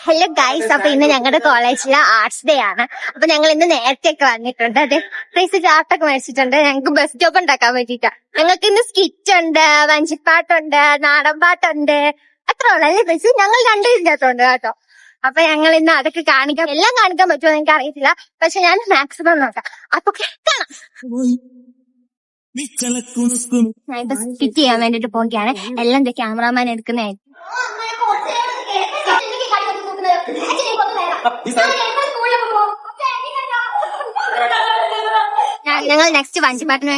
Hello guys, അപ്പൊ ഇന്ന് ഞങ്ങളുടെ കോളേജിലെ ആർട്സ് ഡേ ആണ്. അപ്പൊ ഞങ്ങൾ ഇന്ന് നേരത്തെ ഒക്കെ വന്നിട്ടുണ്ട്. അതെ, പ്രൈസ് ചാർട്ടൊക്കെ മേടിച്ചിട്ടുണ്ട്. ഞങ്ങൾക്ക് ബസ് സ്റ്റോപ്പ് ഉണ്ടാക്കാൻ വേണ്ടിട്ടാ. ഞങ്ങൾക്ക് ഇന്ന് സ്കിറ്റ് ഉണ്ട്, വഞ്ചിപ്പാട്ടുണ്ട്, നാടൻ പാട്ടുണ്ട്. അത്ര ഉള്ളു അല്ലേ പ്രൈസ്? ഞങ്ങൾ രണ്ടുപേരില്ലാത്തതുണ്ട് കേട്ടോ. അപ്പൊ ഞങ്ങൾ ഇന്ന് അതൊക്കെ കാണിക്കാം. എല്ലാം കാണിക്കാൻ പറ്റുമോ എനിക്ക് അറിയത്തില്ല, പക്ഷെ ഞാൻ മാക്സിമം നോക്കാം. അപ്പൊ കാണാം. ഞാൻ ഇപ്പൊ സ്കിറ്റ് ചെയ്യാൻ വേണ്ടിട്ട് പോവുകയാണ്. എല്ലാം ക്യാമറാമാൻ എടുക്കുന്നതായിരിക്കും. ഞങ്ങൾ നെക്സ്റ്റ് വഞ്ചിപ്പാട്ടിന്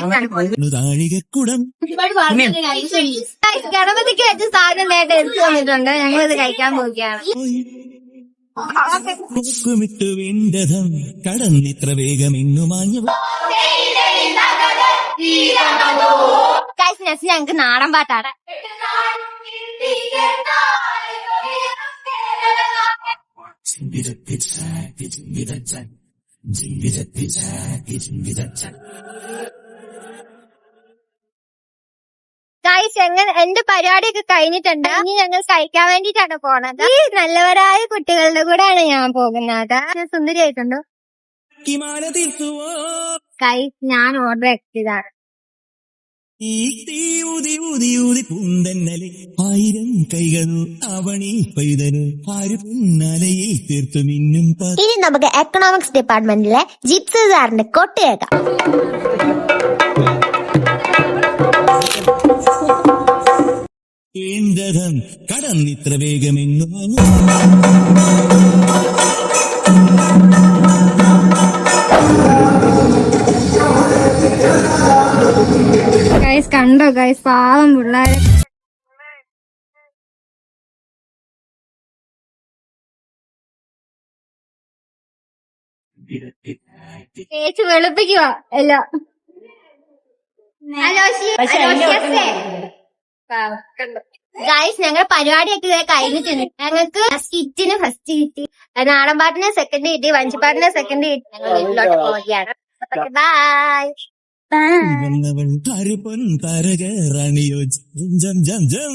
ഗണപതിക്ക് വെച്ച സാധനം നേരത്തെ എടുത്തു വന്നിട്ടുണ്ട്. ഞങ്ങൾ ഇത് കഴിക്കാൻ പോവുകയാണ്. കടന്നിത്ര വേഗം നെക്സ്റ്റ് ഞങ്ങൾക്ക് നാടൻ പാട്ടാണ്. ഗൈസ്, എന്റെ പരിപാടിയൊക്കെ കഴിഞ്ഞിട്ടുണ്ട്. ഇനി ഞങ്ങൾ കഴിക്കാൻ വേണ്ടിട്ടാണ് പോണത്. ഈ നല്ലവരായ കുട്ടികളുടെ കൂടെയാണ് ഞാൻ പോകുന്നത്. സുന്ദരിയായിട്ടുണ്ടോ ഗൈസ്? ഞാൻ ഓർഡർ ചെയ്തതാണ്. ആയിരം കൈകളു അവണി പൈതരു ആര് പിന്നാലയെ തീർത്തു മിന്നും. ഇനി നമുക്ക് എക്കണോമിക്സ് ഡിപ്പാർട്ട്മെന്റിലെ ജിപ്സി സാറിന്റെ കൊട്ട് കേൾക്കാം. രഥം കടന്നിത്ര വേഗമെന്നു ഗൈസ് കണ്ടോ ഗൈസ്, പാവം പിള്ളേരെ. ചേച്ചി വെളുപ്പിക്കുക എല്ലാം. ഗൈസ്, ഞങ്ങൾ പരിപാടിയൊക്കെ കഴിഞ്ഞിട്ടുണ്ട്. ഞങ്ങൾക്ക് സ്കിറ്റിന് ഫസ്റ്റ് കിട്ടി, നാടൻ പാട്ടിന് സെക്കൻഡ് കിട്ടി, വഞ്ചിപ്പാട്ടിന് സെക്കൻഡ് കിട്ടി. ഞങ്ങൾ വീട്ടിലോട്ട് പോവുകയാണ്. ബൈ. പൊൻ തരക റാണിയോ ജം ജം ജം